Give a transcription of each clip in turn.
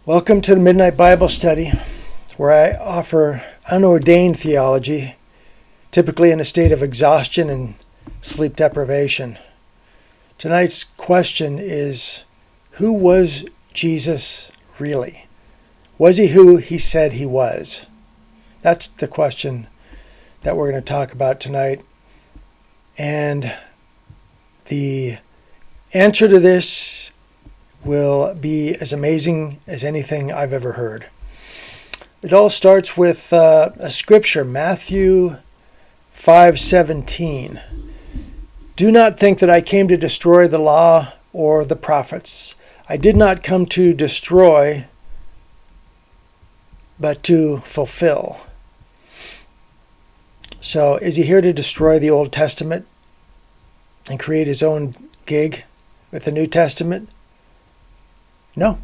Welcome to the Midnight Bible Study, where I offer unordained theology, typically in a state of exhaustion and sleep deprivation. Tonight's question is, who was Jesus really? Was he who he said he was? That's the question that we're going to talk about tonight. And the answer to this will be as amazing as anything I've ever heard. It all starts with a scripture, Matthew 5:17. Do not think that I came to destroy the law or the prophets. I did not come to destroy, but to fulfill. So is he here to destroy the Old Testament and create his own gig with the New Testament? No.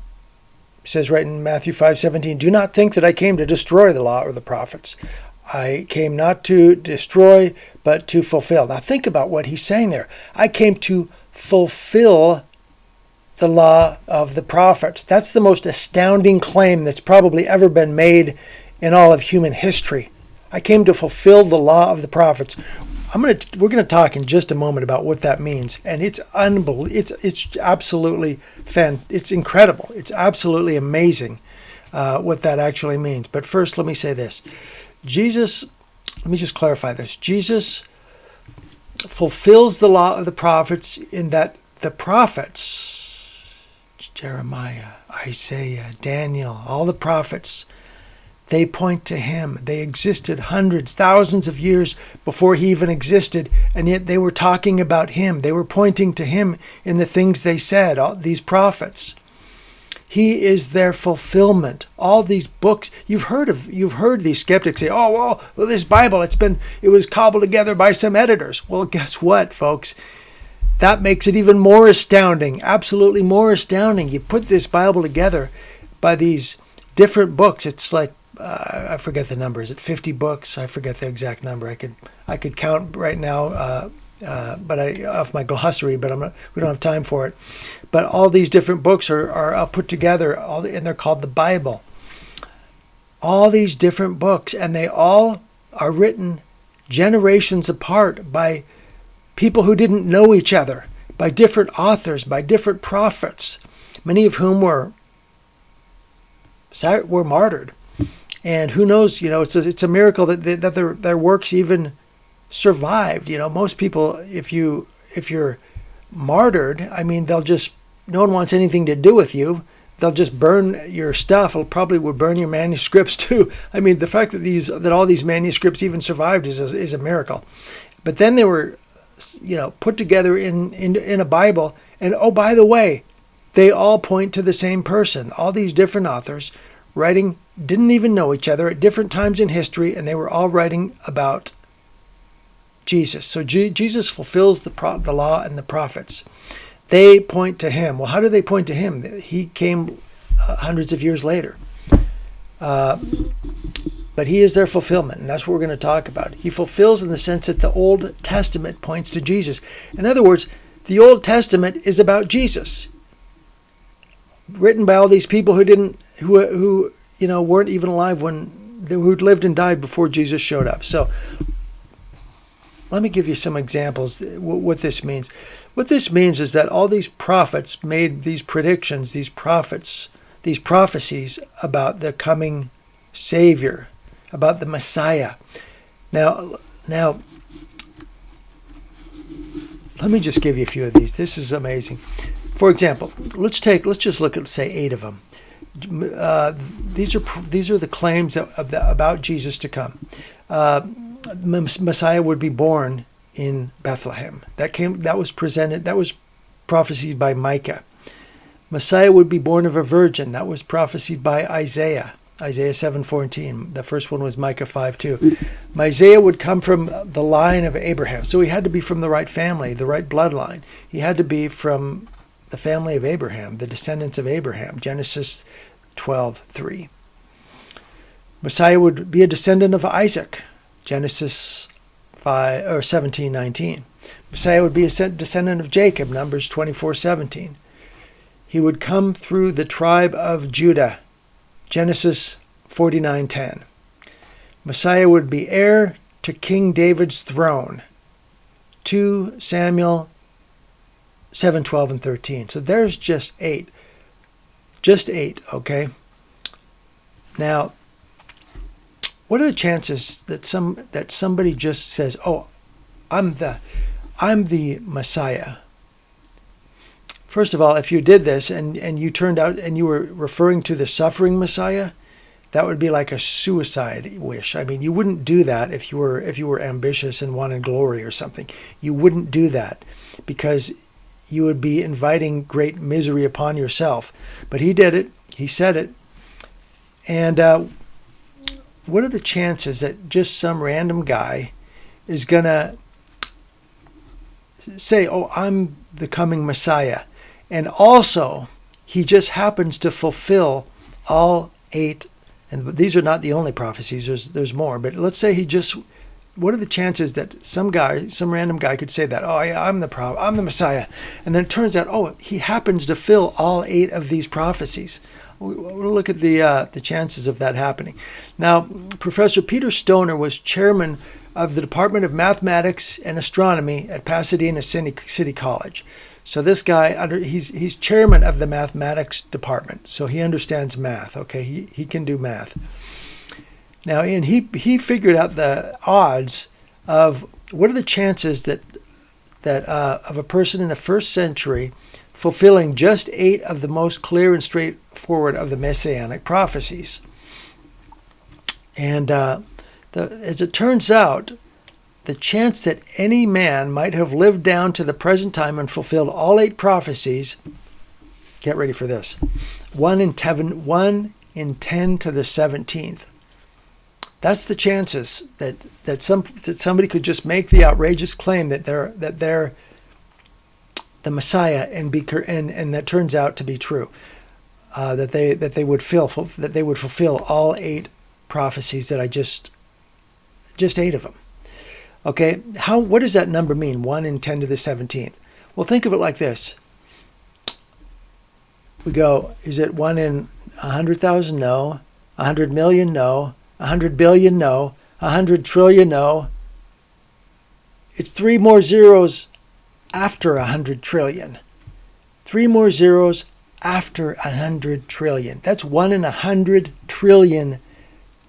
It says right in Matthew 5:17, do not think that I came to destroy the law or the prophets. I came not to destroy, but to fulfill. Now think about what he's saying there. I came to fulfill the law of the prophets. That's the most astounding claim that's probably ever been made in all of human history. I came to fulfill the law of the prophets. We're going to talk in just a moment about what that means, and it's unbelievable. It's absolutely it's incredible. It's absolutely amazing what that actually means. But first, let me say this: let me just clarify this. Jesus fulfills the law of the prophets in that the prophets, Jeremiah, Isaiah, Daniel, all the prophets, they point to him. They existed hundreds, thousands of years before he even existed, and yet they were talking about him. They were pointing to him in the things they said, all these prophets. He is their fulfillment. All these books, you've heard these skeptics say, well, this Bible, it was cobbled together by some editors. Well, guess what, folks? That makes it even more astounding, absolutely more astounding. You put this Bible together by these different books. It's like, I forget the number. Is it 50 books? I forget the exact number. I could count right now, but off my glossary. But we don't have time for it. But all these different books are put together, and they're called the Bible. All these different books, and they all are written generations apart by people who didn't know each other, by different authors, by different prophets, many of whom were martyred. And who knows, it's a miracle that their works even survived. Most people, if you're martyred, no one wants anything to do with you. They'll just burn your stuff. It probably would burn your manuscripts too. The fact that all these manuscripts even survived is a miracle. But then they were, put together in a Bible. And oh, by the way, they all point to the same person. All these different authors writing, didn't even know each other at different times in history, and they were all writing about Jesus. So Jesus fulfills the law and the prophets. They point to him. Well, how do they point to him? He came hundreds of years later. But he is their fulfillment, and that's what we're going to talk about. He fulfills in the sense that the Old Testament points to Jesus. In other words, the Old Testament is about Jesus, written by all these people who weren't even alive who'd lived and died before Jesus showed up. So let me give you some examples what this means. What this means is that all these prophets made these predictions, these prophecies about the coming Savior, about the Messiah. Now, let me just give you a few of these. This is amazing. For example, let's just look at, say, 8 of them. These are the claims about Jesus to come. Messiah would be born in Bethlehem. That was prophesied by Micah. Messiah would be born of a virgin. That was prophesied by Isaiah 7:14. The first one was Micah 5:2. Messiah would come from the line of Abraham. So he had to be from the right family, the right bloodline. He had to be from the family of Abraham, the descendants of Abraham, Genesis 12:3. Messiah would be a descendant of Isaac, Genesis 17:19. Messiah would be a descendant of Jacob, Numbers 24:17. He would come through the tribe of Judah, Genesis 49:10. Messiah would be heir to King David's throne. 2 Samuel 7:12 and 13. So there's just 8. Just 8, okay? Now, what are the chances that somebody just says, "Oh, I'm the Messiah"? First of all, if you did this and you turned out and you were referring to the suffering Messiah, that would be like a suicide wish. I mean, you wouldn't do that if you were ambitious and wanted glory or something. You wouldn't do that because you would be inviting great misery upon yourself. But he did it. He said it. And what are the chances that just some random guy is going to say, "Oh, I'm the coming Messiah"? And also, he just happens to fulfill all 8. And these are not the only prophecies. There's more. But let's say what are the chances that some random guy could say that, "Oh, yeah, I'm the Messiah," and then it turns out, oh, he happens to fill all 8 of these prophecies. We'll look at the chances of that happening. Now, Professor Peter Stoner was chairman of the Department of Mathematics and Astronomy at Pasadena City College. So this guy, he's chairman of the mathematics department, so he understands math. Okay, he can do math. Now, and he figured out the odds of what are the chances that of a person in the first century fulfilling just 8 of the most clear and straightforward of the messianic prophecies. And as it turns out, the chance that any man might have lived down to the present time and fulfilled all 8 prophecies, get ready for this, 1 in 10 to the 17th. That's the chances that somebody could just make the outrageous claim that they're the Messiah and that turns out to be true. That they would fulfill all 8 prophecies that I just 8 of them. Okay, what does that number mean? 1 in 10 to the 17th. Well, think of it like this. We go, is it 1 in 100,000? No. 100 million? No. 100 billion? No. 100 trillion? No. It's 3 more zeros after 100 trillion. 3 more zeros after 100 trillion. That's 1 in 100 trillion.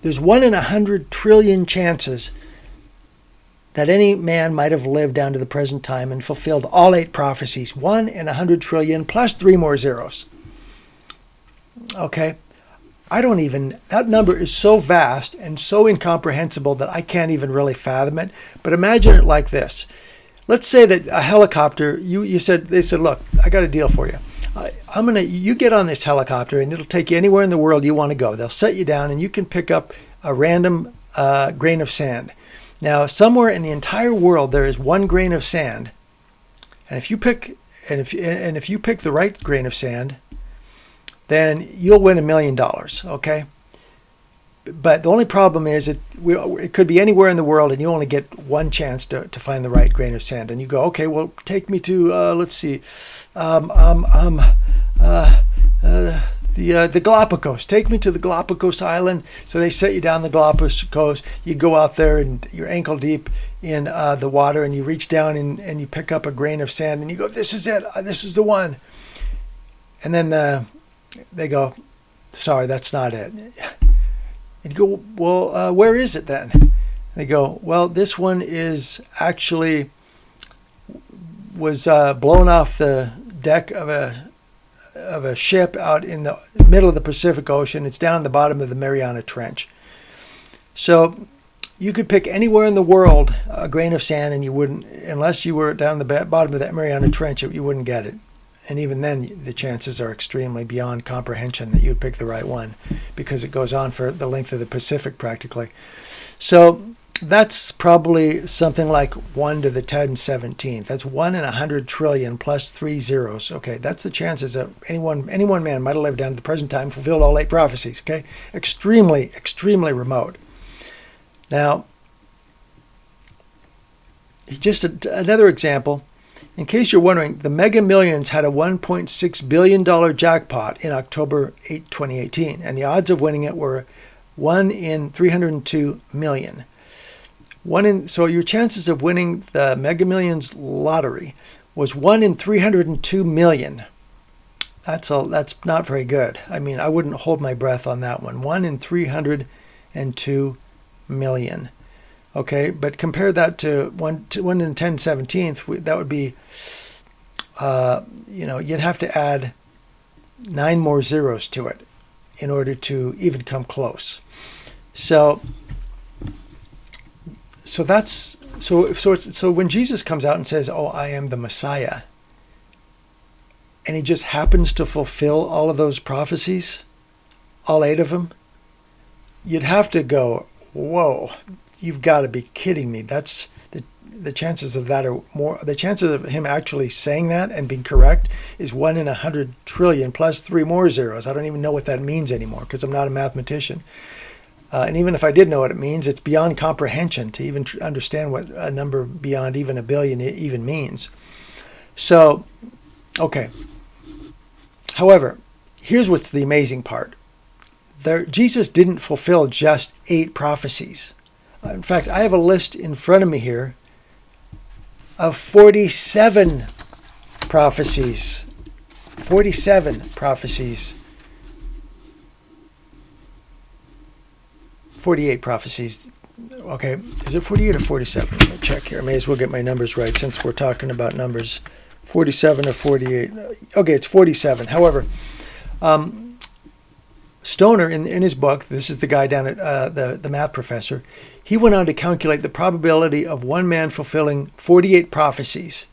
There's 1 in 100 trillion chances that any man might have lived down to the present time and fulfilled all 8 prophecies. 1 in 100 trillion plus 3 more zeros. Okay? That number is so vast and so incomprehensible that I can't even really fathom it. But imagine it like this. Let's say that a helicopter, they said, "Look, I got a deal for you. You get on this helicopter and it'll take you anywhere in the world you want to go. They'll set you down and you can pick up a random grain of sand. Now, somewhere in the entire world there is 1 grain of sand, and if you pick the right grain of sand, then you'll win $1 million. Okay, but the only problem is it could be anywhere in the world, and you only get 1 chance to find the right grain of sand. And you go, okay, well, take me to the Galapagos. Take me to the Galapagos Island. So they set you down the Galapagos. You go out there and you're ankle deep in the water, and you reach down and you pick up a grain of sand, and you go, "This is it. This is the one." And then they go, "Sorry, that's not it." And you go, "Well, where is it then?" They go, "Well, this one was blown off the deck of a ship out in the middle of the Pacific Ocean. It's down the bottom of the Mariana Trench." So you could pick anywhere in the world a grain of sand, and you wouldn't, unless you were down the bottom of that Mariana Trench, you wouldn't get it. And even then, the chances are extremely beyond comprehension that you'd pick the right one, because it goes on for the length of the Pacific practically. So that's probably something like 1 to the 10/17. That's 1 in 100 trillion plus 3 zeros. Okay, that's the chances that any one man might have lived down to the present time, fulfilled all 8 prophecies. Okay, extremely, extremely remote. Now, just another example. In case you're wondering, the Mega Millions had a $1.6 billion jackpot in October 8, 2018, and the odds of winning it were 1 in 302 million. So your chances of winning the Mega Millions lottery was 1 in 302 million. That's not very good. I mean, I wouldn't hold my breath on that one. 1 in 302 million. Okay, but compare that to 1 in 10/17th. That would be, you'd have to add 9 more zeros to it in order to even come close. So when Jesus comes out and says, "Oh, I am the Messiah," and he just happens to fulfill all of those prophecies, all 8 of them, you'd have to go, "Whoa, you've got to be kidding me." That's the chances of that are more. The chances of him actually saying that and being correct is 1 in 100 trillion plus 3 more zeros. I don't even know what that means anymore because I'm not a mathematician. And even if I did know what it means, it's beyond comprehension to even understand what a number beyond even a billion even means. So, okay. However, here's what's the amazing part. Jesus didn't fulfill just 8 prophecies. In fact, I have a list in front of me here of 47 prophecies. 47 prophecies. 48 prophecies. Okay, is it 48 or 47? Let me check here. I may as well get my numbers right since we're talking about numbers. 47 or 48. Okay, it's 47. However, Stoner, in his book, this is the guy down at the math professor, he went on to calculate the probability of one man fulfilling 48 prophecies.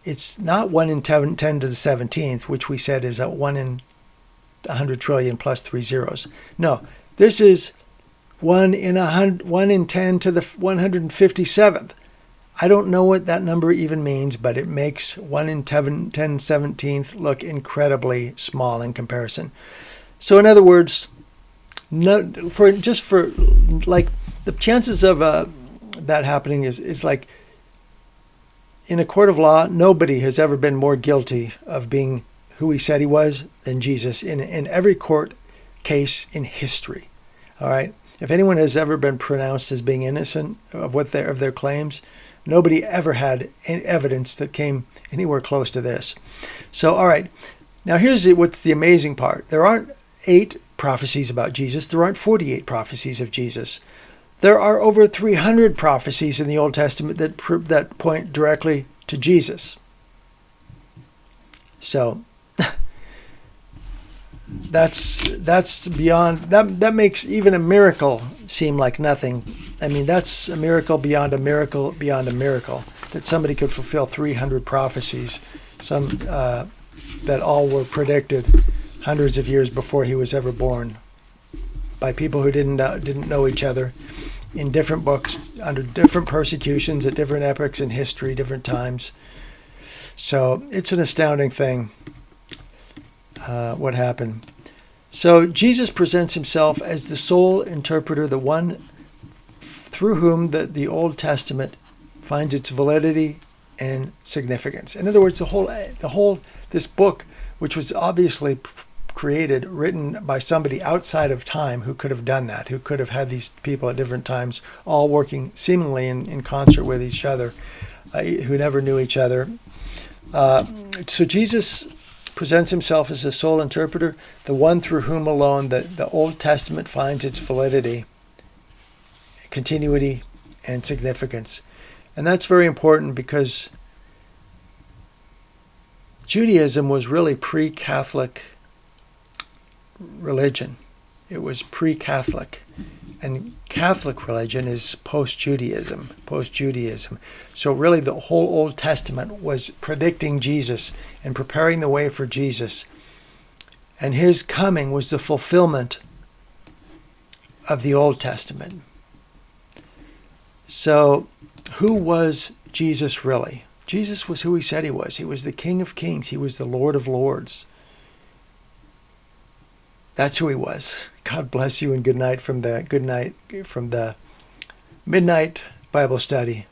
It's not 1 in 10 to the 17th, which we said is 1 in 100 trillion plus 3 zeros. No, this is 1 in 10 to the 157th. I don't know what that number even means, but it makes 1 in 10 17th look incredibly small in comparison. So in other words, for the chances of that happening is like in a court of law, nobody has ever been more guilty of being who he said he was than Jesus in every court case in history. All right. If anyone has ever been pronounced as being innocent of their claims, nobody ever had any evidence that came anywhere close to this. So, all right. Now, here's what's the amazing part. There aren't 8 prophecies about Jesus. There aren't 48 prophecies of Jesus. There are over 300 prophecies in the Old Testament that point directly to Jesus. So, that's beyond that makes even a miracle seem like nothing. I mean, that's a miracle beyond a miracle beyond a miracle that somebody could fulfill 300 prophecies, some that all were predicted hundreds of years before he was ever born by people who didn't know each other in different books under different persecutions at different epochs in history, different times. So it's an astounding thing. What happened. So Jesus presents himself as the sole interpreter, the one through whom the Old Testament finds its validity and significance. In other words, this book, which was obviously created, written by somebody outside of time who could have done that, who could have had these people at different times all working seemingly in concert with each other, who never knew each other. So Jesus presents himself as the sole interpreter, the one through whom alone the Old Testament finds its validity, continuity, and significance. And that's very important because Judaism was really pre-Catholic religion. It was pre-Catholic. And Catholic religion is post-Judaism. So really the whole Old Testament was predicting Jesus and preparing the way for Jesus. And his coming was the fulfillment of the Old Testament. So who was Jesus really? Jesus was who he said he was. He was the King of Kings. He was the Lord of Lords. That's who he was. God bless you and good night from the Midnight Bible Study.